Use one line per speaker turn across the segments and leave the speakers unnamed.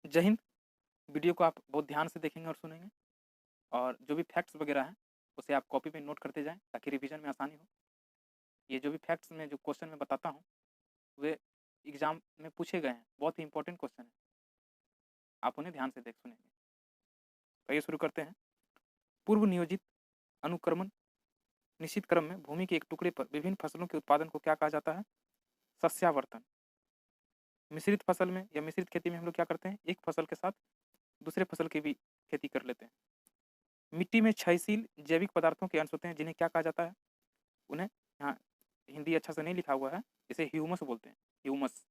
जय हिंद। वीडियो को आप बहुत ध्यान से देखेंगे और सुनेंगे, और जो भी फैक्ट्स वगैरह हैं उसे आप कॉपी पे नोट करते जाएं ताकि रिवीजन में आसानी हो। ये जो भी फैक्ट्स में जो क्वेश्चन मैं बताता हूँ वे एग्जाम में पूछे गए हैं, बहुत ही इंपॉर्टेंट क्वेश्चन है, आप उन्हें ध्यान से देख सुनेंगे। तो ये शुरू करते हैं। पूर्व नियोजित अनुक्रमण निश्चित क्रम में भूमि के एक टुकड़े पर विभिन्न फसलों के उत्पादन को क्या कहा जाता है? सस्यावर्तन। मिश्रित फसल में या मिश्रित खेती में हम लोग क्या करते हैं, एक फसल के साथ दूसरे फसल की भी खेती कर लेते हैं। मिट्टी में क्षयशील जैविक पदार्थों के अंश होते हैं जिन्हें क्या कहा जाता है? उन्हें यहाँ हिंदी अच्छा से नहीं लिखा हुआ है, इसे ह्यूमस बोलते हैं, ह्यूमस।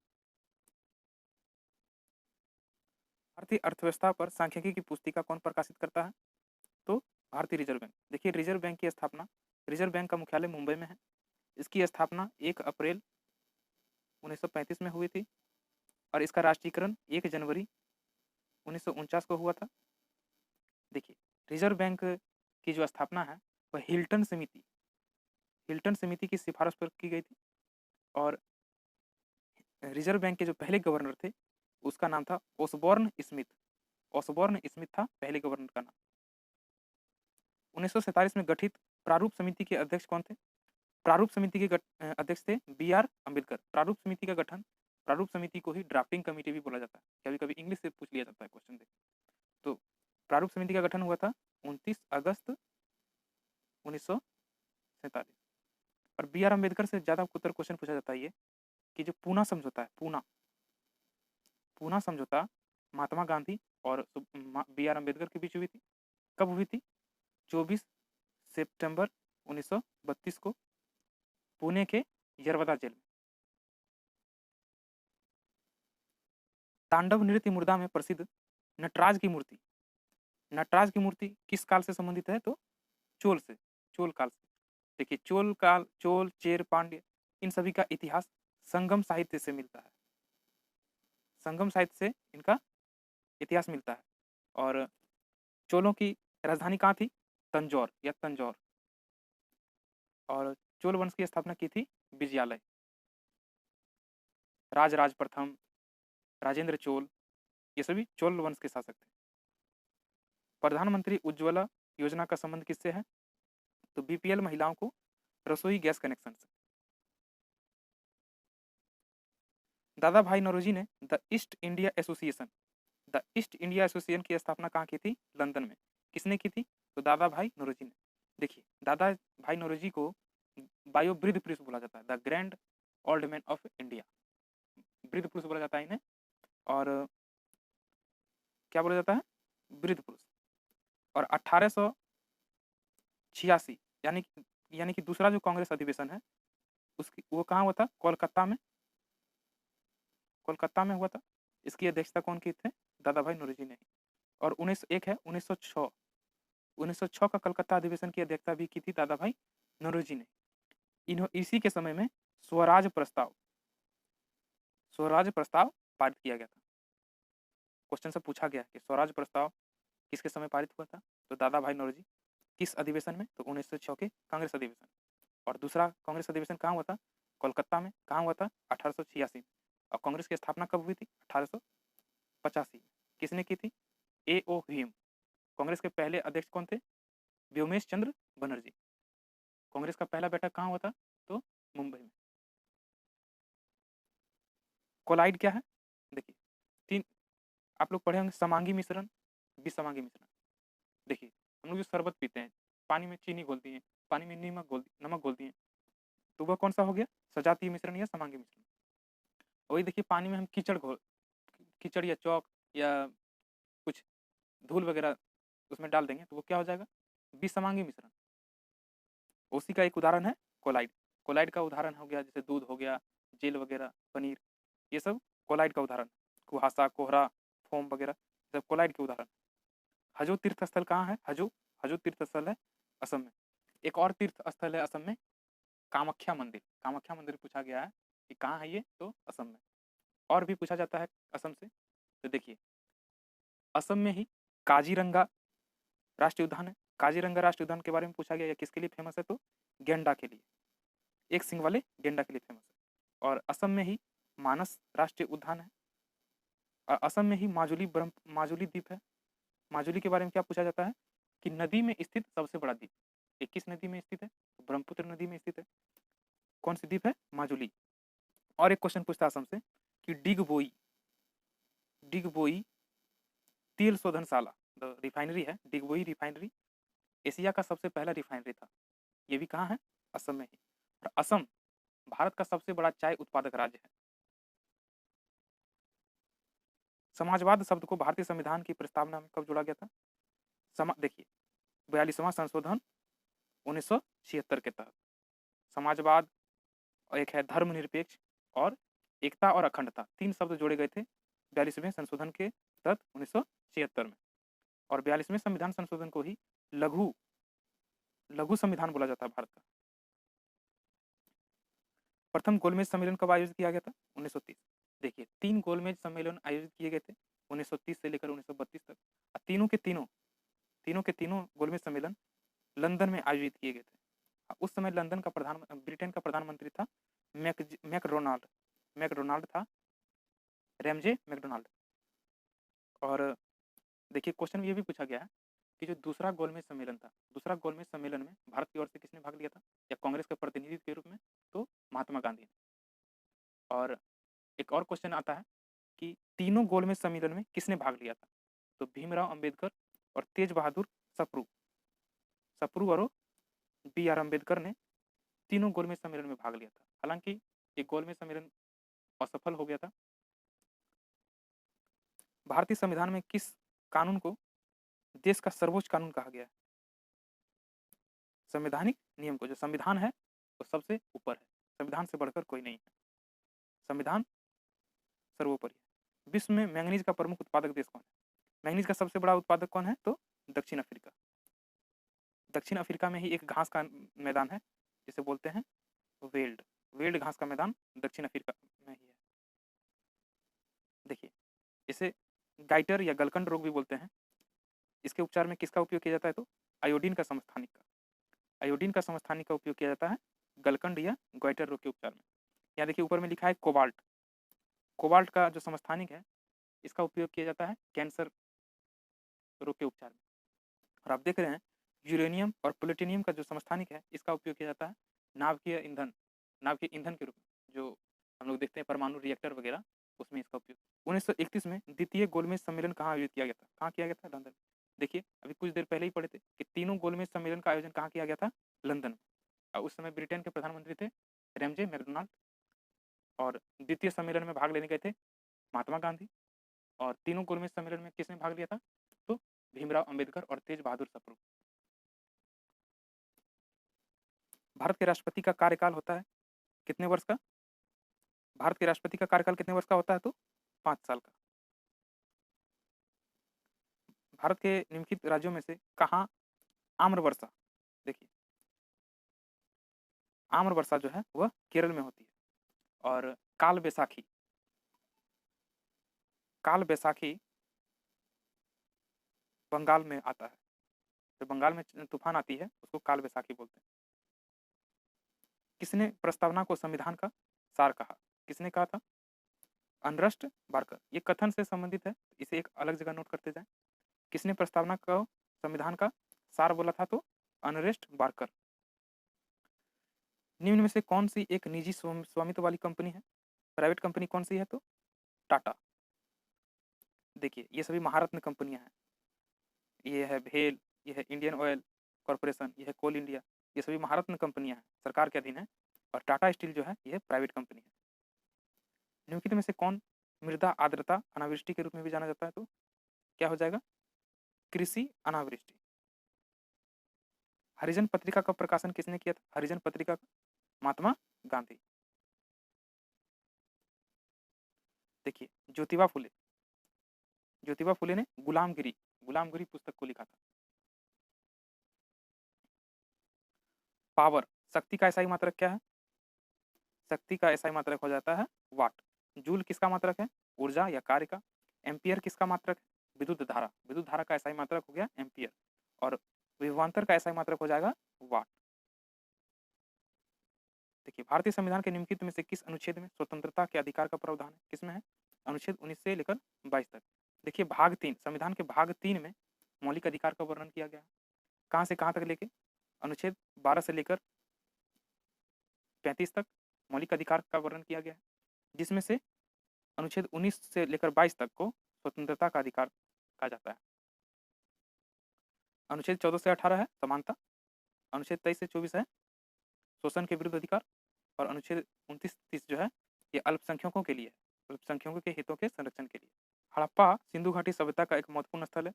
भारतीय अर्थव्यवस्था पर सांख्यिकी की पुस्तिका कौन प्रकाशित करता है? तो भारतीय रिजर्व बैंक। देखिए, रिजर्व बैंक की स्थापना, रिजर्व बैंक का मुख्यालय मुंबई में है। इसकी स्थापना 1 अप्रैल 1935 में हुई थी और इसका राष्ट्रीयकरण 1 जनवरी 1949 को हुआ था। देखिए, रिजर्व बैंक की जो स्थापना है वह हिल्टन समिति की सिफारिश पर की गई थी, और रिजर्व बैंक के जो पहले गवर्नर थे उसका नाम था ओसबॉर्न स्मिथ। ओसबॉर्न स्मिथ था पहले गवर्नर का नाम। 1947 में गठित प्रारूप समिति के अध्यक्ष कौन थे? प्रारूप समिति के अध्यक्ष थे B.R. अम्बेडकर। प्रारूप समिति का गठन, प्रारूप समिति को ही ड्राफ्टिंग कमेटी भी बोला जाता है, कभी कभी इंग्लिश से पूछ लिया जाता है क्वेश्चन देखिए। तो प्रारूप समिति का गठन हुआ था 29 अगस्त 1947। और B.R. अम्बेडकर से ज्यादा उत्तर क्वेश्चन पूछा जाता है ये कि जो पूना समझौता है, पूना समझौता महात्मा गांधी और B.R. अम्बेडकर के बीच हुई थी। कब हुई थी? 24 सितंबर 1932 को पुणे के यरवदा जेल में। तांडव नृत्य मुर्दा में प्रसिद्ध नटराज की मूर्ति किस काल से संबंधित है? तो चोल काल से। देखिए, चोल काल, चोल, चेर, पांड्य, इन सभी का इतिहास संगम साहित्य से मिलता है। संगम साहित्य से इनका इतिहास मिलता है। और चोलों की राजधानी कहाँ थी? तंजौर। और चोल वंश की स्थापना की थी विजयालय। राज प्रथम, राजेंद्र चोल, ये सभी चोल वंश के शासक थे। प्रधानमंत्री उज्ज्वला योजना का संबंध किससे है? तो BPL महिलाओं को रसोई गैस कनेक्शन से। दादा भाई नौरोजी ने द ईस्ट इंडिया एसोसिएशन की स्थापना कहाँ की थी? लंदन में। किसने की थी? तो दादा भाई नौरोजी ने। देखिए, दादा भाई नौरोजी को बायो वृद्ध पुरुष बोला जाता है, the grand old man of India, वृद्ध पुरुष बोला जाता है इन्हें। और क्या बोला जाता है? वृद्ध पुरुष। और 1886 यानी कि दूसरा जो कांग्रेस अधिवेशन है उसकी वो कहाँ हुआ था? कोलकाता में हुआ था। इसकी अध्यक्षता कौन की थे? दादा भाई नौरोजी ने। और 1906 का कलकत्ता अधिवेशन की अध्यक्षता भी की थी दादा भाई नौरोजी ने। इसी के समय में स्वराज प्रस्ताव पारित किया गया था। क्वेश्चन से पूछा गया कि स्वराज प्रस्ताव किसके समय पारित हुआ था? तो दादा भाई नौरोजी। किस अधिवेशन में? तो 1906 के कांग्रेस अधिवेशन। और दूसरा कांग्रेस अधिवेशन कहाँ हुआ था? कोलकाता में। कहाँ हुआ था? 1886 में। और कांग्रेस की स्थापना कब हुई थी? 1885 में। किसने की थी? A.O. ह्यूम। कांग्रेस के पहले अध्यक्ष कौन थे? व्योमेश चंद्र बनर्जी। कांग्रेस का पहला बैठक कहाँ हुआ था? तो मुंबई में। कोलाइड क्या है? देखिए, तीन आप लोग पढ़े होंगे, समांगी मिश्रण, विसमांगी मिश्रण। देखिए, हम लोग जो शरबत पीते हैं, पानी में चीनी घोलती हैं, पानी में नमक घोलती हैं, तो वह कौन सा हो गया? सजातीय मिश्रण या समांगी मिश्रण। वही देखिए, पानी में हम कीचड़ या चौक या कुछ धूल वगैरह उसमें डाल देंगे तो वो क्या हो जाएगा? विसमांगी मिश्रण। उसी का एक उदाहरण है कोलाइड। कोलाइड का उदाहरण हो गया जैसे दूध हो गया, जेल वगैरह, पनीर, ये सब कोलाइड का उदाहरण। कुहासा, कोहरा, फोम वगैरह सब कोलाइड के उदाहरण। हजो तीर्थ स्थल कहाँ है? हजो तीर्थ स्थल है असम में। एक और तीर्थ स्थल है असम में, कामाख्या मंदिर पूछा गया है कि कहाँ है ये? तो असम में। और भी पूछा जाता है असम से। तो देखिए, असम में ही काजीरंगा राष्ट्रीय उद्यान है। काजीरंगा राष्ट्रीय उद्यान के बारे में पूछा गया, किसके लिए फेमस है? तो गेंडा के लिए, एक सिंह वाले गेंडा के लिए फेमस है। और असम में ही मानस राष्ट्रीय उद्यान है। असम में ही माजुली द्वीप है। माजुली के बारे में क्या पूछा जाता है कि नदी में स्थित सबसे बड़ा द्वीप। ये किस नदी में स्थित है? ब्रह्मपुत्र नदी में स्थित है। कौन सी द्वीप है? माजुली। और एक क्वेश्चन पूछता है असम से कि डिगबोई तेल शोधनशाला, रिफाइनरी है डिगबोई रिफाइनरी, एशिया का सबसे पहला रिफाइनरी था। ये भी कहाँ है? असम में ही। और असम भारत का सबसे बड़ा चाय उत्पादक राज्य है। समाजवाद शब्द को भारतीय संविधान की प्रस्तावना में कब जोड़ा गया था? देखिए 42वां संशोधन 1976 के तहत। समाजवाद और एक है धर्मनिरपेक्ष और एकता और अखंडता, 3 शब्द जोड़े गए थे 42वें संशोधन के तहत 1976 में। और 42वें संविधान संशोधन को ही लघु लघु संविधान बोला जाता है भारत का। प्रथम गोलमेज सम्मेलन कब आयोजित किया गया था? 1930। देखिए 3 गोलमेज सम्मेलन आयोजित किए गए थे 1930 से लेकर 1932 तक। तीनों के तीनों गोलमेज सम्मेलन लंदन में आयोजित किए गए थे। उस समय ब्रिटेन का प्रधानमंत्री था मैकडोनाल्ड था, रैमजे मैकडोनाल्ड। और देखिए क्वेश्चन ये भी पूछा गया है कि जो दूसरा गोलमेज सम्मेलन में भारत की ओर से किसने भाग लिया था या कांग्रेस के प्रतिनिधि के रूप में? तो महात्मा गांधी ने। और एक और क्वेश्चन आता है कि तीनों गोलमेज सम्मेलन में किसने भाग लिया था? तो भीमराव अंबेडकर और तेज बहादुर सप्रू और बी.आर. अम्बेडकर ने तीनों गोलमेज सम्मेलन में भाग लिया था। हालांकि ये गोलमेज सम्मेलन असफल हो गया था। भारतीय संविधान में किस कानून को देश का सर्वोच्च कानून कहा गया है? संवैधानिक नियम को, जो संविधान है वो सबसे ऊपर है, संविधान से बढ़कर कोई नहीं है, संविधान सर्वोपरि है। विश्व में मैंगनीज का प्रमुख उत्पादक देश कौन है? मैंगनीज का सबसे बड़ा उत्पादक कौन है? तो दक्षिण अफ्रीका। दक्षिण अफ्रीका में ही एक घास का मैदान है जिसे बोलते हैं वेल्ड घास का मैदान दक्षिण अफ्रीका में ही है। देखिए इसे गाइटर या गलकंड रोग भी बोलते हैं। इसके उपचार में किसका उपयोग किया जाता है? तो आयोडीन का समस्थानिक का उपयोग किया जाता है गलकंड या गाइटर रोग के उपचार में। यहाँ देखिए ऊपर में लिखा है कोबाल्ट का जो समस्थानिक है इसका उपयोग किया जाता है कैंसर रोग के उपचार में। और आप देख रहे हैं यूरेनियम और प्लूटोनियम का जो समस्थानिक है इसका उपयोग किया जाता है नाभिकीय ईंधन के रूप में, जो हम लोग देखते हैं परमाणु रिएक्टर वगैरह, उसमें इसका उपयोग। 1931 में द्वितीय गोलमेज सम्मेलन कहाँ आयोजित किया गया था? कहाँ किया गया था? लंदन। देखिए अभी कुछ देर पहले ही पढ़े थे कि तीनों गोलमेज सम्मेलन का आयोजन कहाँ किया गया था? लंदन में। और उस समय ब्रिटेन के प्रधानमंत्री थे रैमजे मैकडोनाल्ड। और द्वितीय सम्मेलन में भाग लेने गए थे महात्मा गांधी। और तीनों गोलमेज सम्मेलन में किसने भाग लिया था? तो भीमराव अंबेडकर और तेज बहादुर सप्रू। भारत के राष्ट्रपति का कार्यकाल होता है कितने वर्ष का? भारत के राष्ट्रपति का कार्यकाल कितने वर्ष का होता है? तो 5 साल का। भारत के निम्नलिखित राज्यों में से कहाँ आम्र वर्षा, देखिए आम्र वर्षा जो है वह केरल में होती है। और काल बैसाखी बंगाल में आता है। तो बंगाल में तूफान आती है उसको काल बैसाखी बोलते हैं। किसने प्रस्तावना को संविधान का सार कहा? किसने कहा था? Ernst Barker. ये कथन से संबंधित है, इसे एक अलग जगह नोट करते जाएं। किसने प्रस्तावना को संविधान का सार बोला था? तो अर्नस्ट बार्कर। निम्न में से कौन सी एक निजी स्वामित्व वाली कंपनी है? प्राइवेट कंपनी कौन सी है? तो टाटा। देखिए ये सभी महारत्न कंपनियां हैं। ये है भेल, ये है इंडियन ऑयल कॉरपोरेशन, ये है कोल इंडिया, ये सभी महारत्न कंपनियां हैं, सरकार के अधीन है। और टाटा स्टील जो है ये प्राइवेट कंपनी है। निम्नलिखित में से कौन मृदा आर्द्रता अनावृष्टि के रूप में भी जाना जाता है? तो क्या हो जाएगा? कृषि अनावृष्टि। हरिजन पत्रिका का प्रकाशन किसने किया था? हरिजन पत्रिका का महात्मा गांधी। देखिए ज्योतिबा फुले ने गुलामगिरी पुस्तक को लिखा था। पावर, शक्ति का एसआई मात्रक क्या है? शक्ति का एसआई मात्रक हो जाता है वाट। जूल किसका मात्रक है? ऊर्जा या कार्य का। एम्पियर किसका मात्रक है? विद्युत धारा का एसआई मात्रक हो गया एम्पियर। और विभवांतर का एसआई मात्रक हो जाएगा वाट। देखिए भारतीय संविधान के निम्नलिखित में से किस अनुच्छेद में स्वतंत्रता के अधिकार का प्रावधान है? किसमें है? अनुच्छेद 19 से लेकर 22 तक। देखिए भाग 3, संविधान के भाग 3 में मौलिक अधिकार का वर्णन किया गया है। कहाँ से कहाँ तक लेके? अनुच्छेद 12 से लेकर 35 तक मौलिक अधिकार का वर्णन किया गया है, जिसमें से अनुच्छेद 19 से लेकर 22 तक को स्वतंत्रता का अधिकार कहा जाता है। अनुच्छेद 14 से 18 है समानता, अनुच्छेद 23 से 24 है शोषण के विरुद्ध अधिकार, और अनुच्छेद 29-30 जो है ये अल्पसंख्यकों के लिए है, अल्पसंख्यकों के हितों के संरक्षण के लिए। हड़प्पा सिंधु घाटी सभ्यता का एक महत्वपूर्ण स्थल है।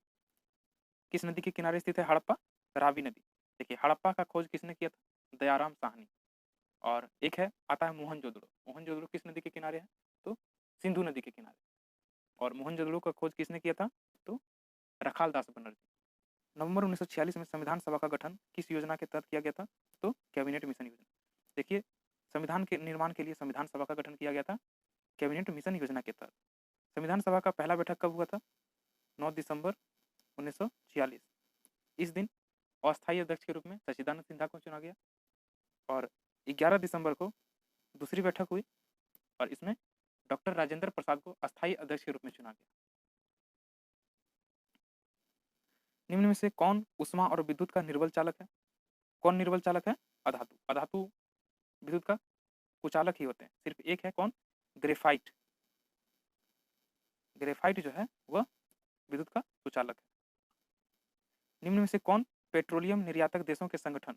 किस नदी के किनारे स्थित है हड़प्पा? रावी नदी। देखिए हड़प्पा का खोज किसने किया था? दयाराम साहनी। और एक है आता है मोहनजोदड़ो। मोहनजोदड़ो किस नदी के किनारे है? तो सिंधु नदी के किनारे। और मोहनजोदड़ो का खोज किसने किया था? तो रखाल दास बनर्जी। नवंबर 1946 में संविधान सभा का गठन किस योजना के तहत किया गया था? तो कैबिनेट मिशन योजना। देखिए संविधान के निर्माण के लिए संविधान सभा का गठन किया गया था कैबिनेट मिशन योजना के तहत। संविधान सभा का पहला बैठक कब हुआ था? 9 दिसंबर 1946। इस दिन अस्थायी अध्यक्ष के रूप में सच्चिदानंद सिन्हा को चुना गया और 11 दिसंबर को दूसरी बैठक हुई और इसमें डॉक्टर राजेंद्र प्रसाद को अस्थायी अध्यक्ष के रूप में चुना गया। निम्न में से कौन उष्मा और विद्युत का निर्बल चालक है? कौन निर्बल चालक है? अधातु। अधातु विद्युत का कुचालक ही होते हैं। सिर्फ एक है कौन? ग्रेफाइट। ग्रेफाइट जो है वह विद्युत का कुचालक है। निम्न में से कौन पेट्रोलियम निर्यातक देशों के संगठन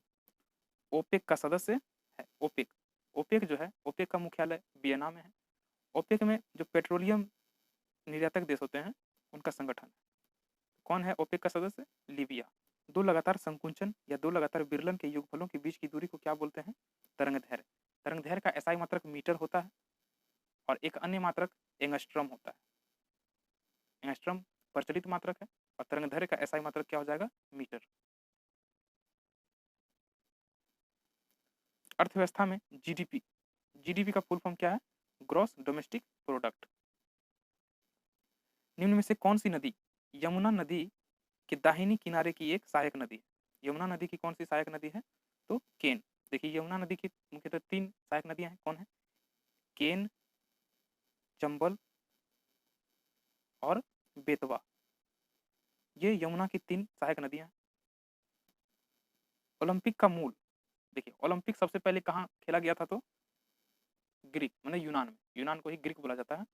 ओपेक का सदस्य है? ओपेक। ओपेक जो है, ओपेक का मुख्यालय वियना में है। ओपेक में जो पेट्रोलियम निर्यातक देश होते हैं उनका संगठन है। कौन है ओपेक का सदस्य? लीबिया। दो लगातार संकुंचन या दो लगातार विरलन के युगफलों के बीच की दूरी को क्या बोलते हैं? तरंगदैर्घ्य। तरंगदैर्घ्य का एसआई मात्रक मीटर होता है और एक अन्य मात्रक एंगस्ट्रम होता है। एंगस्ट्रम प्रचलित मात्रक है और तरंगदैर्घ्य का एसआई मात्रक क्या हो जाएगा? मीटर। अर्थव्यवस्था में जीडीपी, जीडीपी का फुल फॉर्म क्या है? Gross domestic product. निम्न में से कौन सी नदी यमुना नदी के दाहिनी किनारे की एक सहायक नदी है? यमुना नदी की कौन सी सहायक नदी है? तो केन। देखिए यमुना नदी की मुख्यतः 3 सहायक नदियां हैं। कौन है? केन, चंबल और बेतवा। ये यमुना की 3 सहायक नदियां हैं। ओलंपिक का मूल, देखिए ओलंपिक सबसे पहले कहाँ खेला गया था? तो ग्रीक मतलब यूनान में। यूनान को ही ग्रीक बोला जाता है।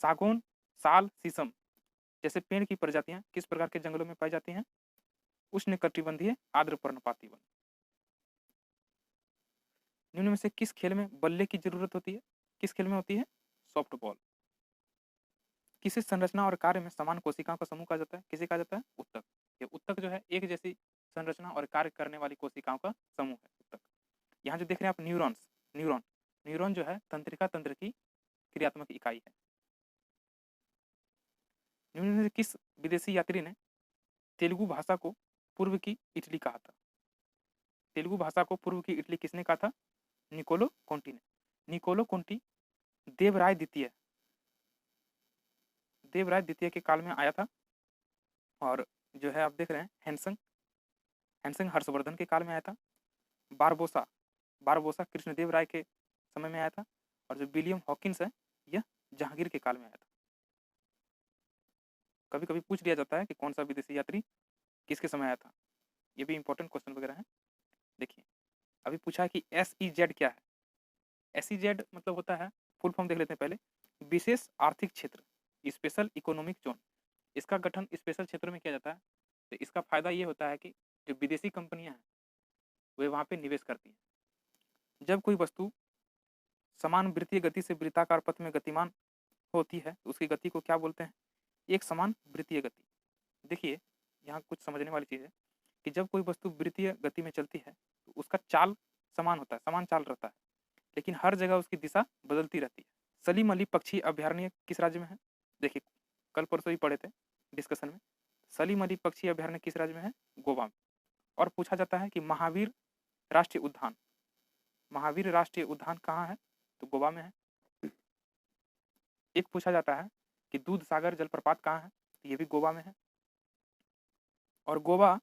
सागौन, साल, शीशम जैसे पेड़ की प्रजातियां किस प्रकार के जंगलों में पाई जाती हैं? उष्णकटिबंधीय आर्द्र पर्णपाती वन। निम्न में से किस खेल में बल्ले की जरूरत होती है? किस खेल में होती है? सॉफ्टबॉल। किसी संरचना और कार्य में समान कोशिकाओं का समूह कहा जाता है? किसे कहा जाता है? उत्तक। ये उत्तक जो है एक जैसी संरचना और कार्य करने वाली कोशिकाओं का समूह है उत्तक। यहाँ जो देख रहे हैं आप न्यूरॉन्स, न्यूरॉन, न्यूरॉन जो है तंत्रिका तंत्र की क्रियात्मक इकाई है। निम्न में से किस विदेशी यात्री ने तेलुगु भाषा को पूर्व की इटली कहा था? तेलुगु भाषा को पूर्व की इटली किसने कहा था? निकोलो कोंटी ने। निकोलो कोंटी देवराय द्वितीय, देवराय द्वितीय के काल में आया था और जो है आप देख रहे हैं हैंसंग, हैंसंग हर्षवर्धन के काल में आया था। बारबोसा, बारबोसा कृष्णदेव राय के समय में आया था और जो विलियम हॉकिंस है यह जहांगीर के काल में आया था। कभी कभी पूछ लिया जाता है कि कौन सा विदेशी यात्री किसके समय आया था, ये भी इंपॉर्टेंट क्वेश्चन वगैरह है। देखिए अभी पूछा है कि SEZ क्या है? SEZ मतलब होता है, फुल फॉर्म देख लेते हैं पहले, विशेष आर्थिक क्षेत्र, स्पेशल इकोनॉमिक जोन। इसका गठन स्पेशल क्षेत्रों में किया जाता है। तो इसका फायदा ये होता है कि जो विदेशी कंपनियां हैं वे वहाँ पे निवेश करती हैं। जब कोई वस्तु समान वृत्तीय गति से वृत्ताकार पथ में गतिमान होती है तो उसकी गति को क्या बोलते हैं? एक समान वृत्तीय गति। देखिए यहाँ कुछ समझने वाली चीज़ है कि जब कोई वस्तु वृत्तीय गति में चलती है तो उसका चाल समान होता है, समान चाल रहता है, लेकिन हर जगह उसकी दिशा बदलती रहती है। सलीम अली पक्षी अभयारण्य किस राज्य में है? देखिए कल परसों ही पढ़े थे डिस्कशन में। सलीम अली पक्षी अभयारण्य किस राज्य में है? गोवा में। और पूछा जाता है कि महावीर राष्ट्रीय उद्यान, महावीर राष्ट्रीय उद्यान कहाँ है? तो गोवा में है। एक पूछा जाता है कि दूध सागर जलप्रपात कहाँ है? तो ये भी गोवा में है। और गोवा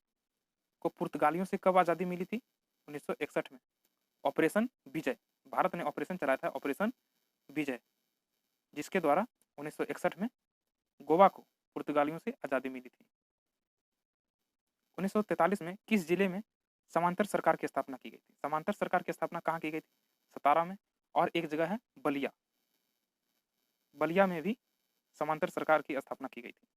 को पुर्तगालियों से कब आज़ादी मिली थी? 1961 में। ऑपरेशन विजय, भारत ने ऑपरेशन चलाया था ऑपरेशन विजय, जिसके द्वारा 1961 में गोवा को पुर्तगालियों से आज़ादी मिली थी। 1943 में किस जिले में समांतर सरकार की स्थापना की गई थी? समांतर सरकार की स्थापना कहाँ की गई थी? सतारा में, और एक जगह है बलिया, बलिया में भी समांतर सरकार की स्थापना की गई थी।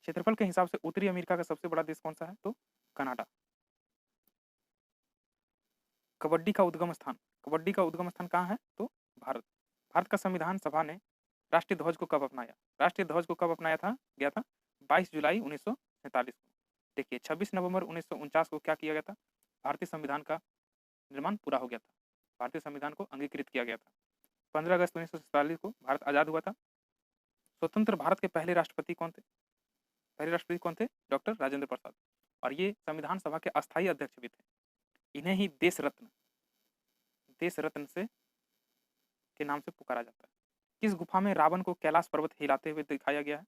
क्षेत्रफल के हिसाब से उत्तरी अमेरिका का सबसे बड़ा देश कौन सा है? तो कनाडा। कबड्डी का उद्गम स्थान, कबड्डी का उद्गम स्थान कहाँ है? तो भारत। भारत का संविधान सभा ने राष्ट्रीय ध्वज को कब अपनाया? राष्ट्रीय ध्वज को कब अपनाया था गया था? 22 जुलाई 1947 को। देखिए 26 नवंबर 1949 को क्या किया गया था? भारतीय संविधान का निर्माण पूरा हो गया था, भारतीय संविधान को अंगीकृत किया गया था। 15 अगस्त 1947 को भारत आजाद हुआ था। स्वतंत्र भारत के पहले राष्ट्रपति कौन थे? पहले राष्ट्रपति कौन थे? डॉक्टर राजेंद्र प्रसाद, और ये संविधान सभा के अस्थायी अध्यक्ष भी थे। इन्हें ही देश रत्न से के नाम से पुकारा जाता है। किस गुफा में रावण को कैलाश पर्वत हिलाते हुए दिखाया गया है?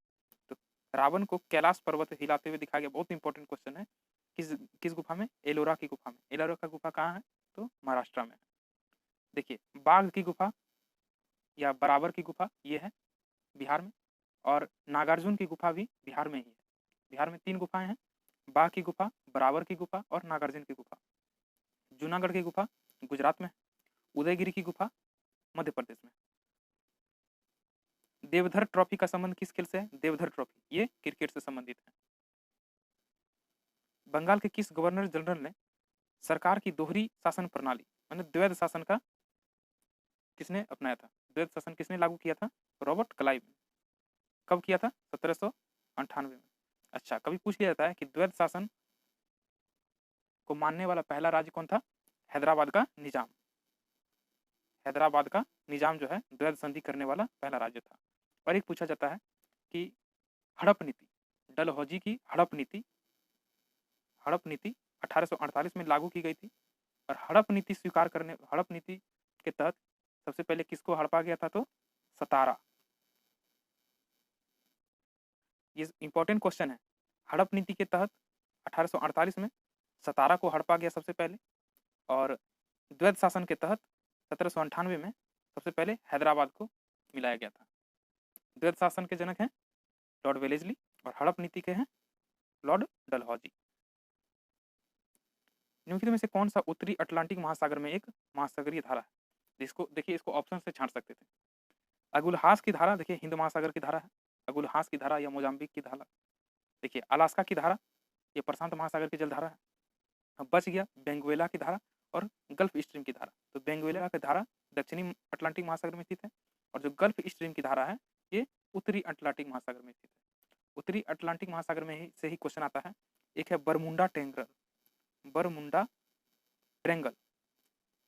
तो रावण को कैलाश पर्वत हिलाते हुए दिखाया गया, बहुत इंपॉर्टेंट क्वेश्चन है। किस गुफा में? एलोरा की गुफा में। एलोरा का गुफा कहाँ है? तो महाराष्ट्र में है। देखिए बाघ की गुफा या बराबर की गुफा ये है बिहार में, और नागार्जुन की गुफा भी बिहार में ही है। बिहार में 3 गुफाएं हैं, बाघ की गुफा, बराबर की गुफा और नागार्जुन की गुफा। जूनागढ़ की गुफा गुजरात में, उदयगिरी की गुफा मध्य प्रदेश में। देवधर ट्रॉफी का संबंध किस खेल से है? देवधर ट्रॉफी ये क्रिकेट से संबंधित है। बंगाल के किस गवर्नर जनरल ने सरकार की दोहरी शासन प्रणाली मतलब द्वैध शासन का किसने अपनाया था? द्वैध शासन किसने लागू किया था? रॉबर्ट क्लाइव ने। कब किया था? 1798 में। अच्छा, कभी पूछ लिया जाता है कि द्वैध शासन को मानने वाला पहला राज्य कौन था? हैदराबाद का निजाम। हैदराबाद का निजाम जो है द्वैध संधि करने वाला पहला राज्य था। और एक पूछा जाता है कि हड़प नीति, डलहौजी की हड़प नीति 1848 में लागू की गई थी। और हड़प नीति के तहत सबसे पहले किसको हड़पा गया था? तो सतारा। ये इंपॉर्टेंट क्वेश्चन है। हड़प नीति के तहत 1848 में सतारा को हड़पा गया सबसे पहले, और द्वैध शासन के तहत 1798 में सबसे पहले हैदराबाद को मिलाया गया था। द्वैध शासन के जनक हैं लॉर्ड वेलेस्ली और हड़प नीति के हैं लॉर्ड डलहौजी। निम्नलिखित में से कौन सा उत्तरी अटलांटिक महासागर में एक महासागरीय धारा है? जिसको देखिए इसको ऑप्शन से छांट सकते थे। अगुलहास की धारा देखिए हिंद महासागर की धारा है, अगुलहास की धारा या मोजाम्बिक की धारा। देखिए अलास्का की धारा ये प्रशांत महासागर की जलधारा है। अब बच गया बेंगुएला की धारा और गल्फ स्ट्रीम की धारा। तो बेंगुएला की धारा दक्षिणी अटलांटिक महासागर में स्थित है, और जो गल्फ स्ट्रीम की धारा है ये उत्तरी अटलांटिक महासागर में स्थित है। उत्तरी अटलांटिक महासागर में से ही क्वेश्चन आता है। एक है बरमुंडा ट्रेंगल,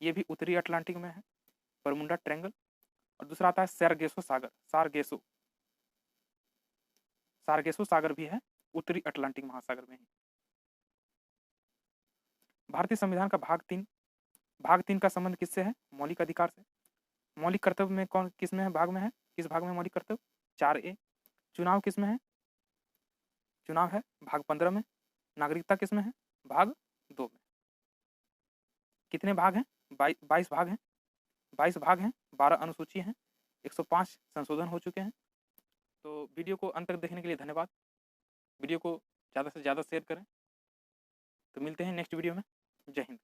ये भी उत्तरी अटलांटिक में है, बरमुंडा ट्रेंगल। और दूसरा आता है सारगेसो सागर भी है उत्तरी अटलांटिक महासागर में ही। भारतीय संविधान का भाग 3 का संबंध किससे है? मौलिक अधिकार से। मौलिक कर्तव्य में कौन किस में है? भाग में है, किस भाग में मौलिक कर्तव्य? 4A। चुनाव किस में है? चुनाव है भाग 15 में। नागरिकता किस में है? भाग 2 में। कितने भाग हैं? 22 भाग हैं। 22 भाग हैं, 12 अनुसूची हैं, 105 संशोधन हो चुके हैं। तो वीडियो को अंत तक देखने के लिए धन्यवाद। वीडियो को ज़्यादा से ज़्यादा शेयर करें। तो मिलते हैं नेक्स्ट वीडियो में। जय हिंद।